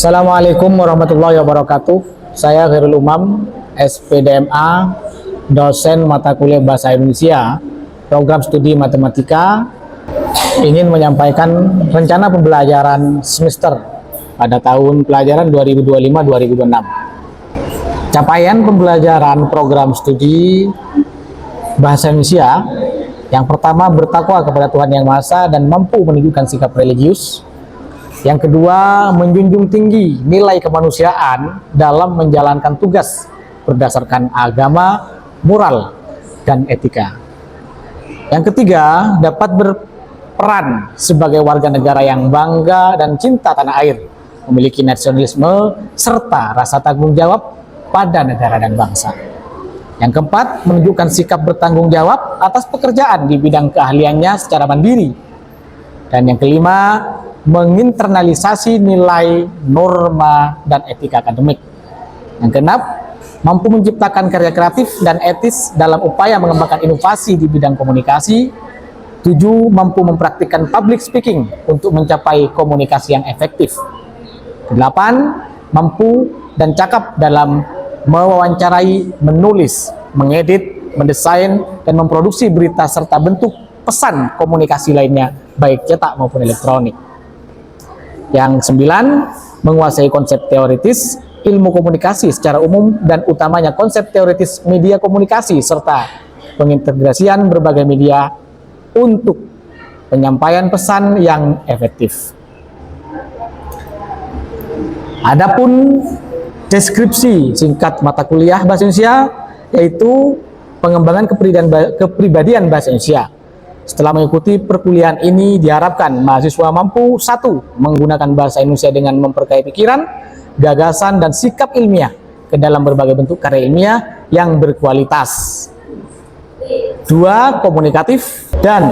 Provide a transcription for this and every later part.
Assalamualaikum warahmatullahi wabarakatuh. Saya Khairul Umam, SPDMA, dosen mata kuliah Bahasa Indonesia, program studi matematika, ingin menyampaikan rencana pembelajaran semester pada tahun pelajaran 2025-2026. Capaian pembelajaran program studi Bahasa Indonesia yang pertama, bertakwa kepada Tuhan Yang Maha Esa dan mampu menunjukkan sikap religius. Yang kedua, menjunjung tinggi nilai kemanusiaan dalam menjalankan tugas berdasarkan agama, moral, dan etika. Yang ketiga, dapat berperan sebagai warga negara yang bangga dan cinta tanah air, memiliki nasionalisme, serta rasa tanggung jawab pada negara dan bangsa. Yang keempat, menunjukkan sikap bertanggung jawab atas pekerjaan di bidang keahliannya secara mandiri. Dan yang kelima, menginternalisasi nilai, norma, dan etika akademik. Yang keenam, mampu menciptakan karya kreatif dan etis dalam upaya mengembangkan inovasi di bidang komunikasi. 7, mampu mempraktikkan public speaking untuk mencapai komunikasi yang efektif. 8, mampu dan cakap dalam mewawancarai, menulis, mengedit, mendesain, dan memproduksi berita serta bentuk pesan komunikasi lainnya, baik cetak maupun elektronik. Yang 9, menguasai konsep teoritis ilmu komunikasi secara umum dan utamanya konsep teoritis media komunikasi serta pengintegrasian berbagai media untuk penyampaian pesan yang efektif. Adapun deskripsi singkat mata kuliah Bahasa Indonesia yaitu pengembangan kepribadian Bahasa Indonesia. Setelah mengikuti perkuliahan ini, diharapkan mahasiswa mampu 1. Menggunakan bahasa Indonesia dengan memperkaya pikiran, gagasan, dan sikap ilmiah ke dalam berbagai bentuk karya ilmiah yang berkualitas. 2. Komunikatif dan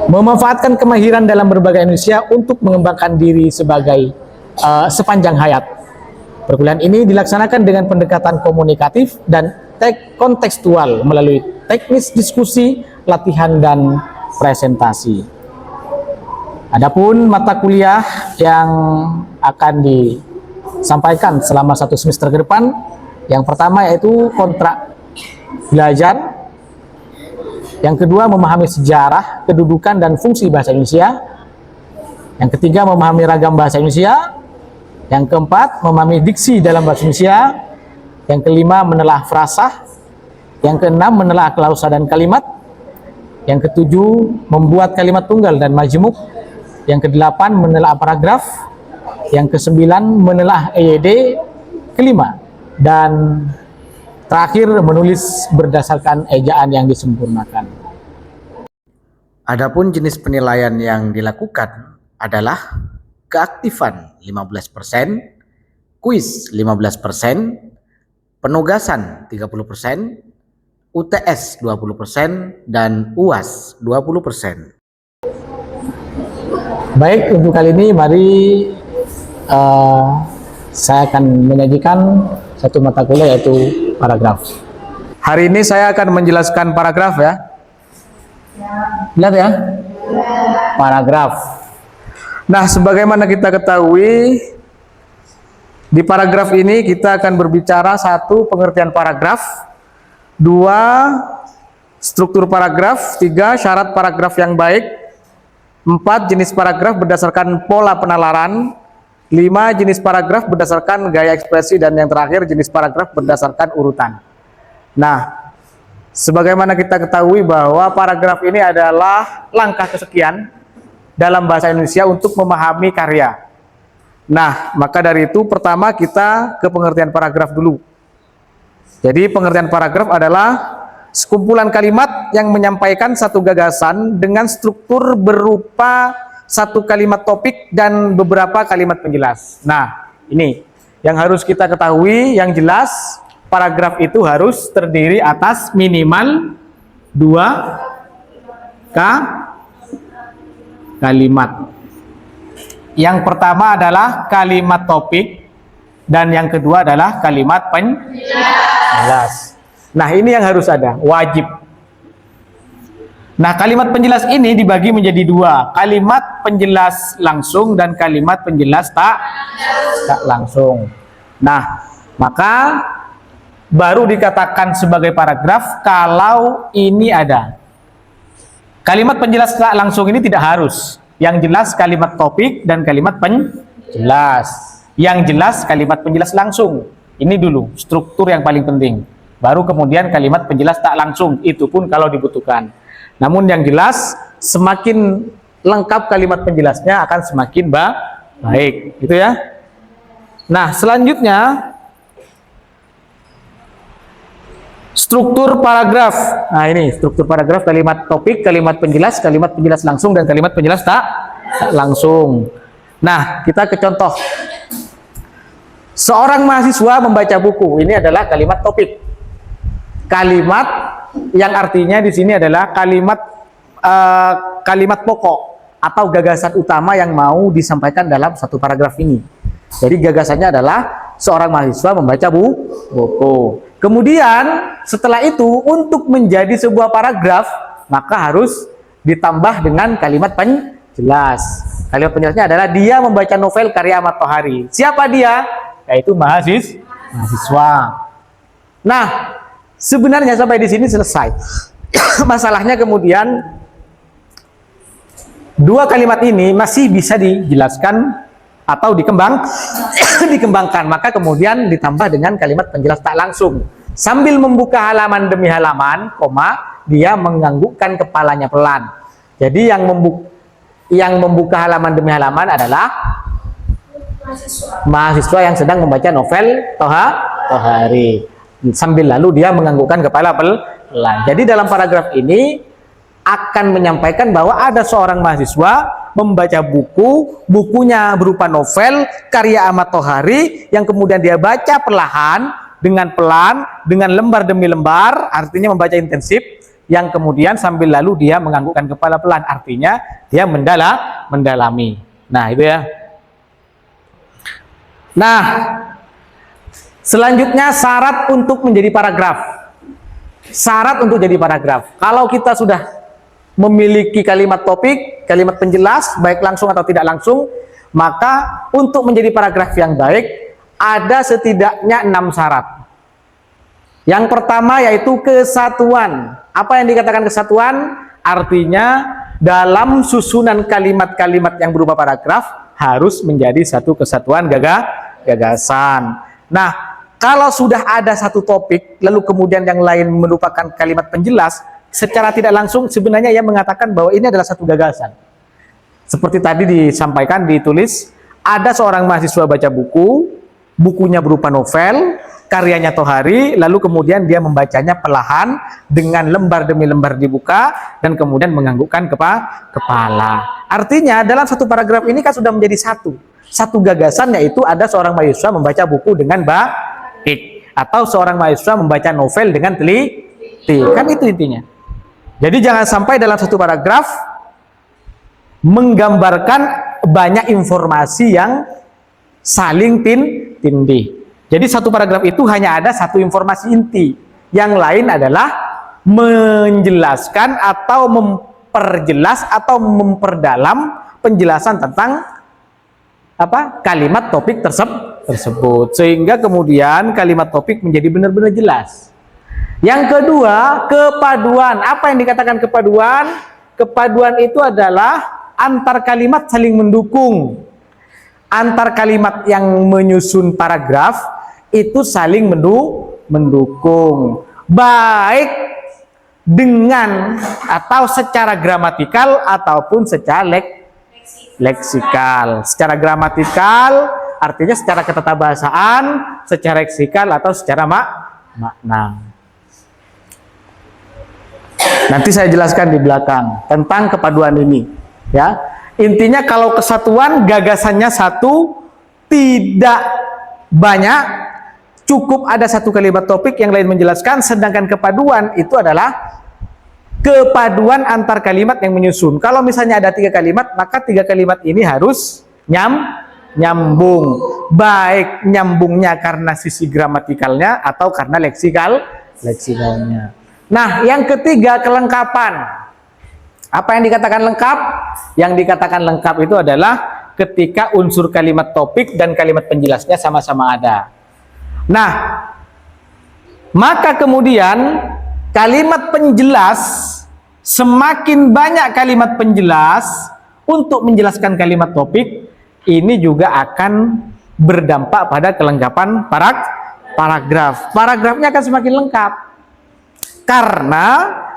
memanfaatkan kemahiran dalam berbagai Indonesia untuk mengembangkan diri sebagai sepanjang hayat. Perkuliahan ini dilaksanakan dengan pendekatan komunikatif dan kontekstual melalui teknis diskusi, latihan, dan presentasi. Adapun mata kuliah yang akan disampaikan selama 1 semester ke depan, yang pertama yaitu kontrak belajar, yang kedua memahami sejarah, kedudukan, dan fungsi bahasa Indonesia, yang ketiga memahami ragam bahasa Indonesia, yang keempat memahami diksi dalam bahasa Indonesia, yang kelima menelaah frasa, yang keenam menelaah klausa dan kalimat, yang ketujuh membuat kalimat tunggal dan majemuk, yang kedelapan menelaah paragraf, yang kesembilan menelaah EYD, kelima, dan terakhir menulis berdasarkan ejaan yang disempurnakan. Adapun jenis penilaian yang dilakukan adalah keaktifan 15%, kuis 15%, penugasan 30%, UTS 20%, dan UAS 20%. Baik, untuk kali ini mari saya akan menyajikan satu mata kuliah yaitu paragraf. Hari ini saya akan menjelaskan paragraf ya. Lihat ya. Paragraf. Nah, sebagaimana kita ketahui, di paragraf ini kita akan berbicara 1. Pengertian paragraf, 2. Struktur paragraf, 3. Syarat paragraf yang baik, 4. Jenis paragraf berdasarkan pola penalaran, 5. Jenis paragraf berdasarkan gaya ekspresi, dan yang terakhir jenis paragraf berdasarkan urutan. Nah, sebagaimana kita ketahui bahwa paragraf ini adalah langkah kesekian dalam bahasa Indonesia untuk memahami karya. Nah, maka dari itu pertama kita ke pengertian paragraf dulu. Jadi pengertian paragraf adalah sekumpulan kalimat yang menyampaikan satu gagasan dengan struktur berupa satu kalimat topik dan beberapa kalimat penjelas. Nah, ini yang harus kita ketahui yang jelas, paragraf itu harus terdiri atas minimal 2 kalimat. Yang pertama adalah kalimat topik dan yang kedua adalah kalimat penjelas. Nah, ini yang harus ada, wajib. Nah, kalimat penjelas ini dibagi menjadi dua, kalimat penjelas langsung dan kalimat penjelas tak langsung. Nah, maka baru dikatakan sebagai paragraf kalau ini ada. Kalimat penjelas tak langsung ini tidak harus. Yang jelas kalimat topik dan kalimat penjelas. Yang jelas kalimat penjelas langsung. Ini dulu struktur yang paling penting. Baru kemudian kalimat penjelas tak langsung, itu pun kalau dibutuhkan. Namun yang jelas semakin lengkap kalimat penjelasnya akan semakin baik, gitu ya. Nah, selanjutnya struktur paragraf. Nah, ini struktur paragraf, kalimat topik, kalimat penjelas langsung, dan kalimat penjelas tak langsung. Nah, kita ke contoh. Seorang mahasiswa membaca buku. Ini adalah kalimat topik. Kalimat yang artinya di sini adalah kalimat pokok atau gagasan utama yang mau disampaikan dalam satu paragraf ini. Jadi gagasannya adalah seorang mahasiswa membaca buku. Kemudian setelah itu untuk menjadi sebuah paragraf maka harus ditambah dengan kalimat penjelas. Kalimat penjelasnya adalah dia membaca novel karya Ahmad Tohari. Siapa dia? Yaitu mahasiswa. Nah, sebenarnya sampai di sini selesai. Masalahnya kemudian dua kalimat ini masih bisa dijelaskan atau dikembangkan. Maka kemudian ditambah dengan kalimat penjelas tak langsung. Sambil membuka halaman demi halaman, dia menganggukkan kepalanya pelan. Jadi yang membuka halaman demi halaman adalah mahasiswa yang sedang membaca novel Tohari. Sambil lalu dia menganggukkan kepala pelan. Jadi dalam paragraf ini akan menyampaikan bahwa ada seorang mahasiswa membaca bukunya berupa novel karya Ahmad Tohari yang kemudian dia baca pelan, dengan lembar demi lembar, artinya membaca intensif, yang kemudian sambil lalu dia menganggukkan kepala pelan, artinya dia mendalami. Nah, itu ya. Nah, selanjutnya syarat untuk menjadi paragraf. Syarat untuk jadi paragraf. Kalau kita sudah memiliki kalimat topik, kalimat penjelas, baik langsung atau tidak langsung, maka untuk menjadi paragraf yang baik, ada setidaknya 6 syarat. Yang pertama yaitu kesatuan. Apa yang dikatakan kesatuan? Artinya dalam susunan kalimat-kalimat yang berupa paragraf harus menjadi satu kesatuan gagasan. Nah, kalau sudah ada satu topik, lalu kemudian yang lain merupakan kalimat penjelas, secara tidak langsung sebenarnya ia mengatakan bahwa ini adalah satu gagasan. Seperti tadi disampaikan, ditulis, ada seorang mahasiswa baca bukunya berupa novel, karyanya Tohari, lalu kemudian dia membacanya perlahan, dengan lembar demi lembar dibuka, dan kemudian menganggukkan kepala. Artinya dalam satu paragraf ini kan sudah menjadi satu gagasan, yaitu ada seorang mahasiswa membaca buku dengan baik, atau seorang mahasiswa membaca novel dengan teliti. Kan itu intinya. Jadi jangan sampai dalam satu paragraf menggambarkan banyak informasi yang saling tindih. Jadi satu paragraf itu hanya ada satu informasi inti. Yang lain adalah menjelaskan atau memperjelas atau memperdalam penjelasan tentang kalimat topik tersebut, sehingga kemudian kalimat topik menjadi benar-benar jelas. Yang kedua, kepaduan. Apa yang dikatakan kepaduan? Kepaduan itu adalah antar kalimat saling mendukung. Antar kalimat yang menyusun paragraf itu saling mendukung, baik dengan atau secara gramatikal ataupun secara leksikal. Secara gramatikal artinya secara ketatabahasaan, secara leksikal atau secara makna. Nanti saya jelaskan di belakang tentang kepaduan ini, ya. Intinya kalau kesatuan gagasannya satu, tidak banyak, cukup ada satu kalimat topik, yang lain menjelaskan. Sedangkan kepaduan itu adalah kepaduan antar kalimat yang menyusun. Kalau misalnya ada 3 kalimat, maka 3 kalimat ini harus nyambung, baik nyambungnya karena sisi gramatikalnya atau karena leksikalnya. Nah, yang ketiga, kelengkapan. Apa yang dikatakan lengkap? Yang dikatakan lengkap itu adalah ketika unsur kalimat topik dan kalimat penjelasnya sama-sama ada. Nah, maka kemudian kalimat penjelas, semakin banyak kalimat penjelas untuk menjelaskan kalimat topik, ini juga akan berdampak pada kelengkapan paragraf. Paragrafnya akan semakin lengkap karena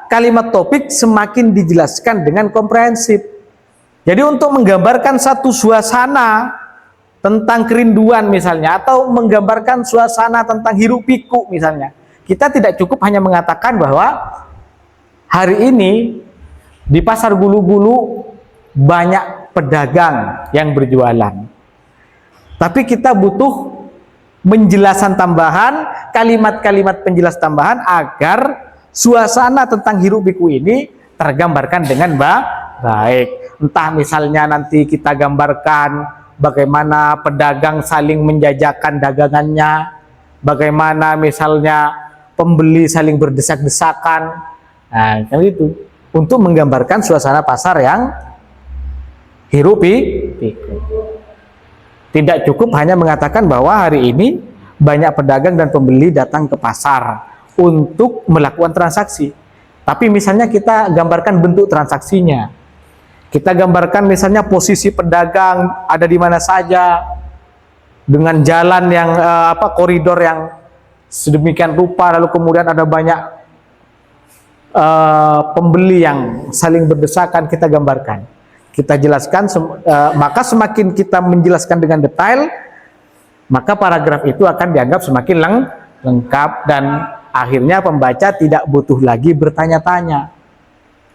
kalimat topik semakin dijelaskan dengan komprehensif. Jadi untuk menggambarkan satu suasana tentang kerinduan misalnya, atau menggambarkan suasana tentang hiruk pikuk misalnya, kita tidak cukup hanya mengatakan bahwa hari ini di pasar Gulu-Gulu banyak pedagang yang berjualan. Tapi kita butuh penjelasan tambahan, kalimat-kalimat penjelas tambahan agar suasana tentang hiruk pikuk ini tergambarkan dengan baik. Entah misalnya nanti kita gambarkan bagaimana pedagang saling menjajakan dagangannya, bagaimana misalnya pembeli saling berdesak-desakan, nah kan itu untuk menggambarkan suasana pasar yang hiruk pikuk. Tidak cukup hanya mengatakan bahwa hari ini banyak pedagang dan pembeli datang ke pasar untuk melakukan transaksi, tapi misalnya kita gambarkan bentuk transaksinya. Kita gambarkan misalnya posisi pedagang ada di mana saja, dengan jalan yang koridor yang sedemikian rupa, lalu kemudian ada banyak pembeli yang saling berdesakan, kita gambarkan, kita jelaskan. Maka semakin kita menjelaskan dengan detail, maka paragraf itu akan dianggap semakin lengkap dan akhirnya pembaca tidak butuh lagi bertanya-tanya.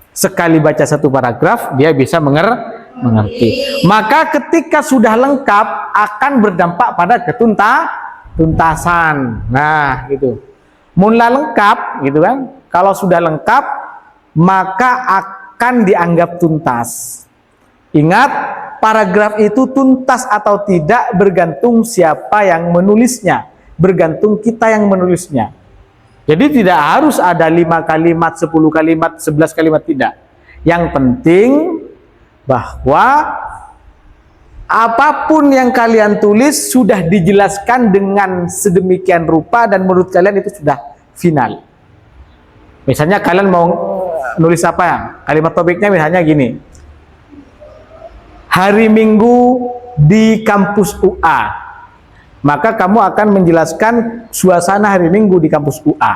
Sekali baca satu paragraf, dia bisa mengerti. Maka ketika sudah lengkap, akan berdampak pada ketuntasan. Nah, gitu. Mula lengkap, gitu kan? Kalau sudah lengkap, maka akan dianggap tuntas. Ingat, paragraf itu tuntas atau tidak bergantung siapa yang menulisnya, bergantung kita yang menulisnya. Jadi tidak harus ada 5 kalimat, 10 kalimat, 11 kalimat, tidak. Yang penting bahwa apapun yang kalian tulis sudah dijelaskan dengan sedemikian rupa dan menurut kalian itu sudah final. Misalnya kalian mau nulis apa ya? Kalimat topiknya misalnya gini. Hari Minggu di kampus UA. Maka kamu akan menjelaskan suasana hari Minggu di kampus UA.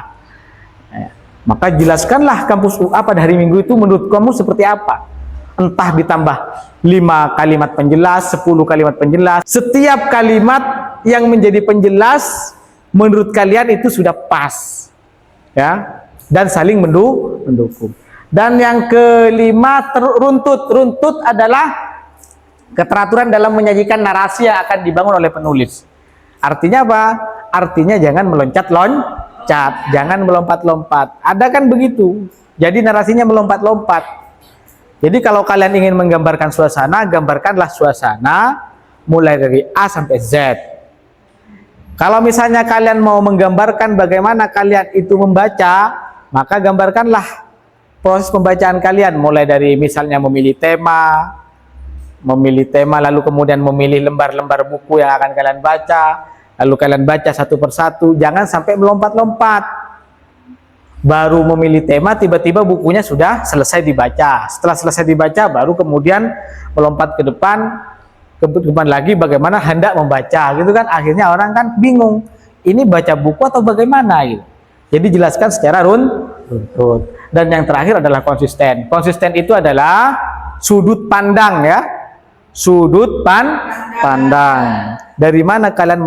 Maka jelaskanlah kampus UA pada hari Minggu itu menurut kamu seperti apa. Entah ditambah 5 kalimat penjelas, 10 kalimat penjelas. Setiap kalimat yang menjadi penjelas menurut kalian itu sudah pas, ya, dan saling mendukung. Dan yang kelima, runtut adalah keteraturan dalam menyajikan narasi yang akan dibangun oleh penulis. Artinya apa? Artinya jangan meloncat-loncat, jangan melompat-lompat. Ada kan begitu. Jadi narasinya melompat-lompat. Jadi kalau kalian ingin menggambarkan suasana, gambarkanlah suasana mulai dari A sampai Z. Kalau misalnya kalian mau menggambarkan bagaimana kalian itu membaca, maka gambarkanlah proses pembacaan kalian mulai dari misalnya memilih tema lalu kemudian memilih lembar-lembar buku yang akan kalian baca, lalu kalian baca satu persatu, jangan sampai melompat-lompat. Baru memilih tema, tiba-tiba bukunya sudah selesai dibaca. Setelah selesai dibaca, baru kemudian melompat ke depan lagi bagaimana hendak membaca, gitu kan. Akhirnya orang kan bingung, ini baca buku atau bagaimana gitu. Jadi jelaskan secara runtut. Dan yang terakhir adalah konsisten. Konsisten itu adalah sudut pandang, ya. Sudut pandang. Dari mana kalian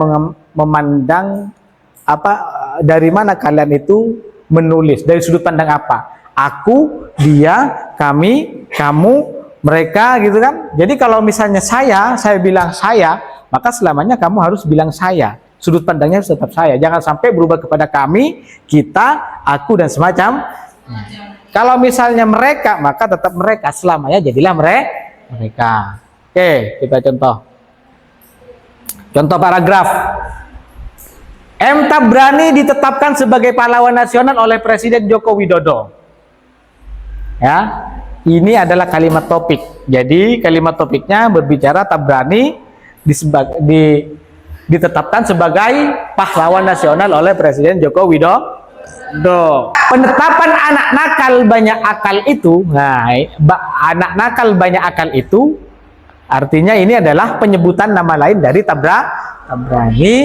memandang apa? Dari mana kalian itu menulis? Dari sudut pandang apa? Aku, dia, kami, kamu, mereka, gitu kan? Jadi kalau misalnya saya bilang saya, maka selamanya kamu harus bilang saya. Sudut pandangnya harus tetap saya. Jangan sampai berubah kepada kami, kita, aku, dan semacam. Kalau misalnya mereka, maka tetap mereka. Selamanya jadilah mereka. Oke, kita contoh. Contoh paragraf. M. Tabrani ditetapkan sebagai pahlawan nasional oleh Presiden Joko Widodo. Ya, Ini adalah kalimat topik. Jadi kalimat topiknya berbicara Tabrani ditetapkan sebagai pahlawan nasional oleh Presiden Joko Widodo. Penetapan anak nakal banyak akal itu, nah, anak nakal banyak akal itu artinya ini adalah penyebutan nama lain dari Tabrani.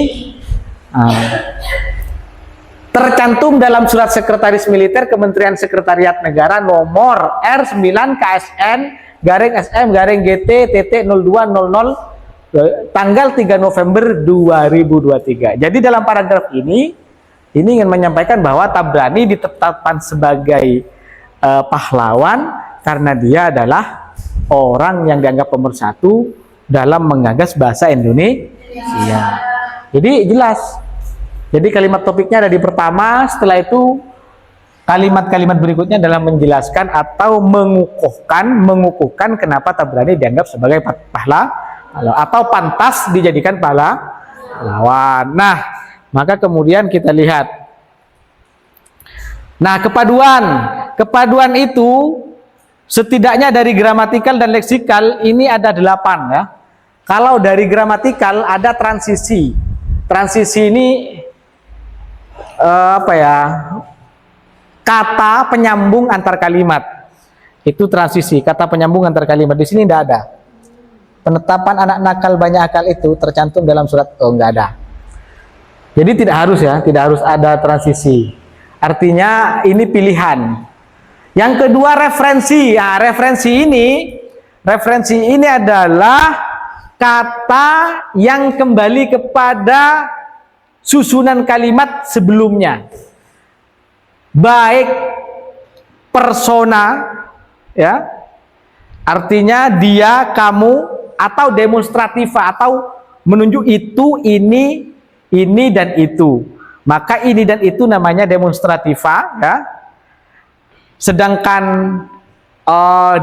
Tercantum dalam surat Sekretaris Militer Kementerian Sekretariat Negara nomor R9 KSN /SM/GT.0200 tanggal 3 November 2023. Jadi dalam paragraf ini ingin menyampaikan bahwa Tabrani ditetapkan sebagai pahlawan karena dia adalah orang yang dianggap pemersatu dalam menggagas bahasa Indonesia. Jadi jelas. Jadi kalimat topiknya ada di pertama, setelah itu kalimat-kalimat berikutnya dalam menjelaskan atau mengukuhkan kenapa Tabrani dianggap sebagai pahlawan atau pantas dijadikan pahlawan. Nah, maka kemudian kita lihat. Nah, kepaduan itu setidaknya dari gramatikal dan leksikal ini ada 8 ya. Kalau dari gramatikal ada transisi. Transisi ini kata penyambung antar kalimat. Itu transisi, kata penyambung antar kalimat. Di sini tidak ada. Penetapan anak nakal banyak akal itu tercantum dalam surat, enggak ada. Jadi tidak harus ya, tidak harus ada transisi. Artinya ini pilihan. Yang kedua referensi. Nah, referensi ini adalah kata yang kembali kepada susunan kalimat sebelumnya, baik persona ya, artinya dia, kamu, atau demonstrativa, atau menunjuk itu, ini dan itu. Maka ini dan itu namanya demonstrativa ya. Sedangkan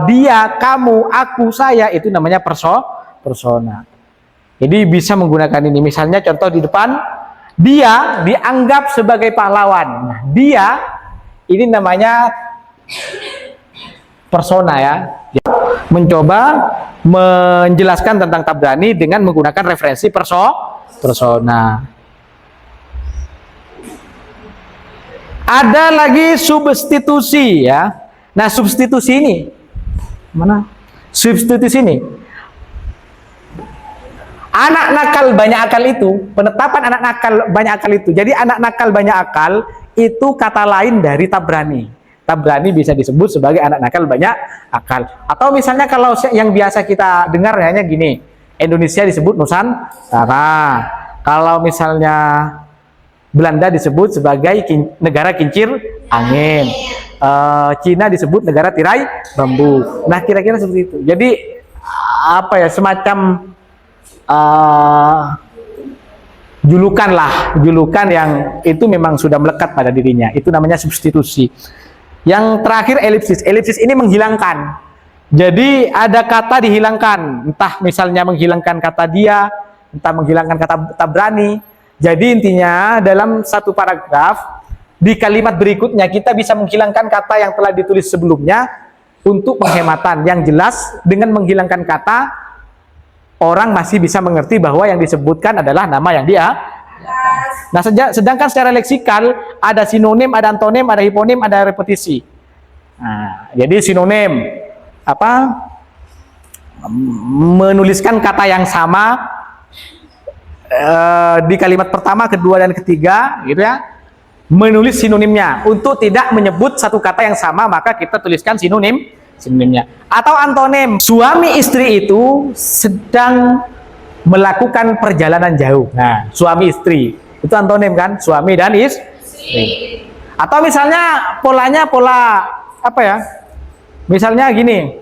dia, kamu, aku, saya itu namanya persona. Jadi bisa menggunakan ini. Misalnya contoh di depan, dia dianggap sebagai pahlawan. Nah, dia ini namanya persona ya. Mencoba menjelaskan tentang Tabrani dengan menggunakan referensi persona. Ada lagi substitusi ya. Nah, substitusi ini mana? Substitusi ini. Anak nakal banyak akal itu, penetapan anak nakal banyak akal itu. Jadi anak nakal banyak akal itu kata lain dari Tabrani. Tabrani bisa disebut sebagai anak nakal banyak akal. Atau misalnya kalau yang biasa kita dengar hanya gini, Indonesia disebut Nusantara. Kalau misalnya Belanda disebut sebagai negara kincir angin. Cina disebut negara tirai bambu. Nah, kira-kira seperti itu. Jadi apa ya, semacam julukan yang itu memang sudah melekat pada dirinya. Itu namanya substitusi. Yang terakhir elipsis. Elipsis ini menghilangkan. Jadi ada kata dihilangkan, entah misalnya menghilangkan kata dia, entah menghilangkan kata Tabrani. Jadi intinya dalam satu paragraf di kalimat berikutnya kita bisa menghilangkan kata yang telah ditulis sebelumnya untuk penghematan. Yang jelas dengan menghilangkan kata, orang masih bisa mengerti bahwa yang disebutkan adalah nama yang dia. Nah, sedangkan secara leksikal ada sinonim, ada antonim, ada hiponim, ada repetisi. Nah, jadi sinonim menuliskan kata yang sama di kalimat pertama, kedua, dan ketiga, gitu ya. Menulis sinonimnya untuk tidak menyebut satu kata yang sama, maka kita tuliskan sinonimnya. Atau antonim, suami istri itu sedang melakukan perjalanan jauh. Nah, suami istri itu antonim kan, suami dan istri. Atau misalnya polanya pola apa ya, misalnya gini,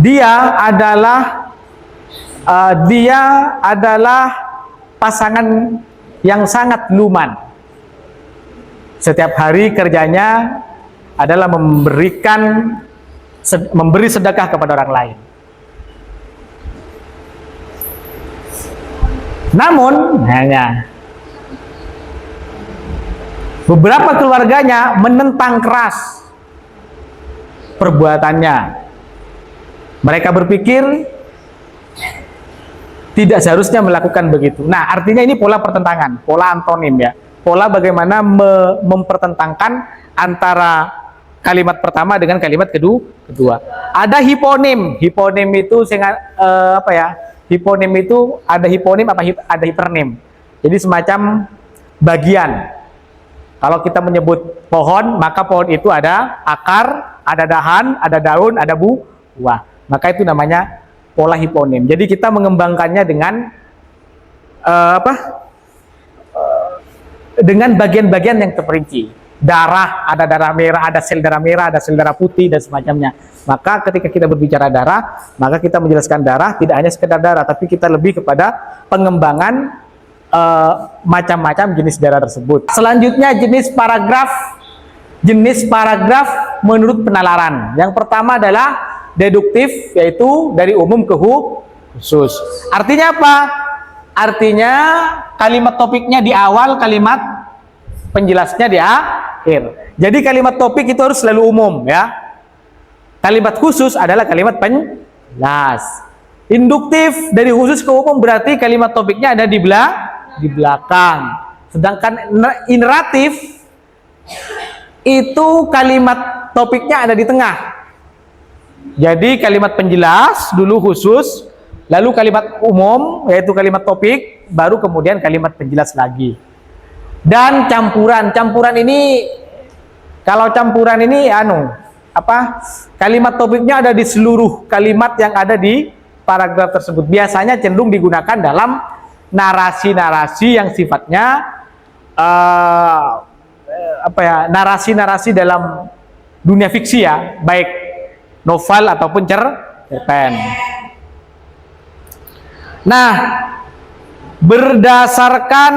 dia adalah pasangan yang sangat luman. Setiap hari kerjanya adalah memberi sedekah kepada orang lain. Namun Beberapa keluarganya menentang keras perbuatannya. Mereka berpikir tidak seharusnya melakukan begitu. Nah, artinya ini pola pertentangan, pola antonim ya. Pola bagaimana mempertentangkan antara kalimat pertama dengan kalimat kedua. Ada hiponim. Hiponim itu apa ya? Hiponim itu ada hiponim ada hipernim. Jadi semacam bagian. Kalau kita menyebut pohon, maka pohon itu ada akar, ada dahan, ada daun, ada buah. Maka itu namanya pola hiponim. Jadi kita mengembangkannya dengan dengan bagian-bagian yang terperinci. Darah, ada darah merah, ada sel darah putih dan semacamnya. Maka ketika kita berbicara darah, maka kita menjelaskan darah tidak hanya sekedar darah, tapi kita lebih kepada pengembangan macam-macam jenis darah tersebut. Selanjutnya jenis paragraf menurut penalaran. Yang pertama adalah deduktif, yaitu dari umum ke khusus. Artinya apa? Artinya kalimat topiknya di awal, kalimat penjelasnya di akhir. Jadi kalimat topik itu harus selalu umum ya. Kalimat khusus adalah kalimat penjelas. Induktif dari khusus ke umum berarti kalimat topiknya ada di belakang. Sedangkan ineratif itu kalimat topiknya ada di tengah. Jadi kalimat penjelas dulu khusus, lalu kalimat umum yaitu kalimat topik, baru kemudian kalimat penjelas lagi. Dan campuran ini, kalau campuran ini kalimat topiknya ada di seluruh kalimat yang ada di paragraf tersebut. Biasanya cenderung digunakan dalam narasi-narasi yang sifatnya narasi-narasi dalam dunia fiksi ya, baik novel ataupun cerpen. Nah, berdasarkan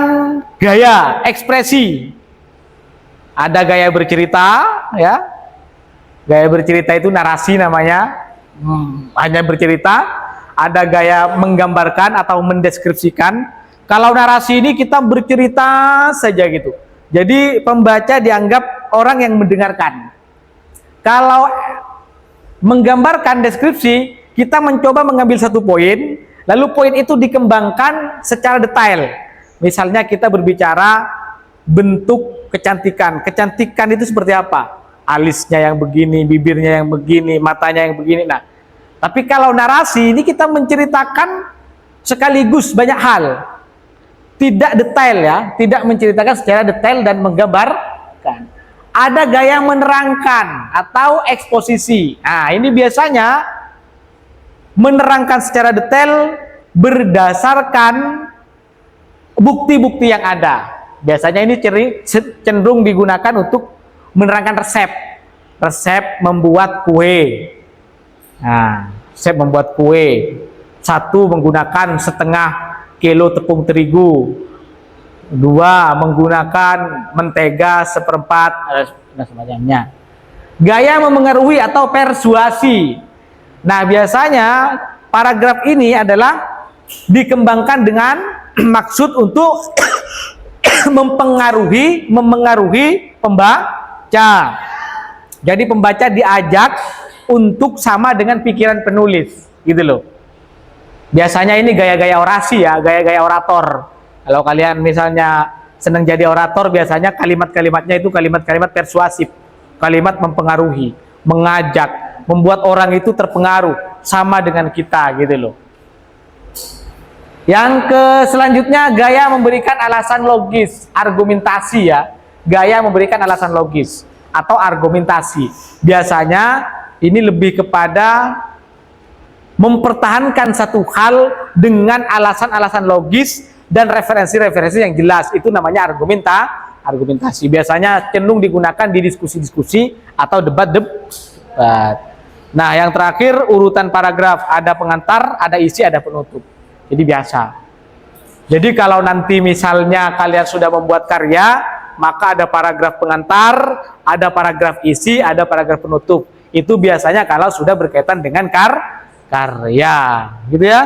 gaya ekspresi, ada gaya bercerita ya. Gaya bercerita itu narasi namanya, hanya bercerita. Ada gaya menggambarkan atau mendeskripsikan. Kalau narasi ini kita bercerita saja gitu. Jadi pembaca dianggap orang yang mendengarkan. Kalau menggambarkan deskripsi, kita mencoba mengambil satu poin, lalu poin itu dikembangkan secara detail. Misalnya kita berbicara bentuk kecantikan. Kecantikan itu seperti apa? Alisnya yang begini, bibirnya yang begini, matanya yang begini. Nah, tapi kalau narasi ini kita menceritakan sekaligus banyak hal. Tidak detail ya, tidak menceritakan secara detail dan menggambarkan. Ada gaya menerangkan atau eksposisi. Nah, ini biasanya menerangkan secara detail berdasarkan bukti-bukti yang ada. Biasanya ini cenderung digunakan untuk menerangkan resep membuat kue. Nah, resep membuat kue. Satu, menggunakan setengah kilo tepung terigu. Dua, menggunakan mentega seperempat, dan semacamnya. Gaya memengaruhi atau persuasi. Nah, biasanya paragraf ini adalah dikembangkan dengan maksud untuk memengaruhi pembaca. Jadi pembaca diajak untuk sama dengan pikiran penulis, gitu loh. Biasanya ini gaya-gaya orasi ya, gaya-gaya orator. Kalau kalian misalnya senang jadi orator, biasanya kalimat-kalimatnya itu kalimat-kalimat persuasif, kalimat mempengaruhi, mengajak, membuat orang itu terpengaruh sama dengan kita, gitu loh. Yang selanjutnya gaya memberikan alasan logis, argumentasi ya. Gaya memberikan alasan logis atau argumentasi. Biasanya ini lebih kepada mempertahankan satu hal dengan alasan-alasan logis dan referensi-referensi yang jelas. Itu namanya argumentasi. Biasanya cenderung digunakan di diskusi-diskusi atau debat-debat. Nah, yang terakhir urutan paragraf, ada pengantar, ada isi, ada penutup. Jadi biasa. Jadi kalau nanti misalnya kalian sudah membuat karya, maka ada paragraf pengantar, ada paragraf isi, ada paragraf penutup. Itu biasanya kalau sudah berkaitan dengan karya, gitu ya.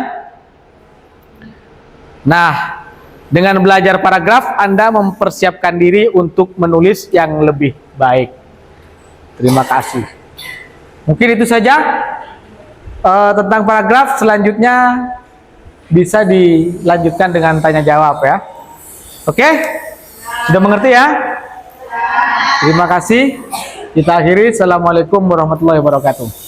Nah, Dengan belajar paragraf, Anda mempersiapkan diri untuk menulis yang lebih baik. Terima kasih. Mungkin itu saja tentang paragraf. Selanjutnya bisa dilanjutkan dengan tanya jawab ya. Oke? Sudah mengerti ya? Terima kasih. Kita akhiri. Assalamualaikum warahmatullahi wabarakatuh.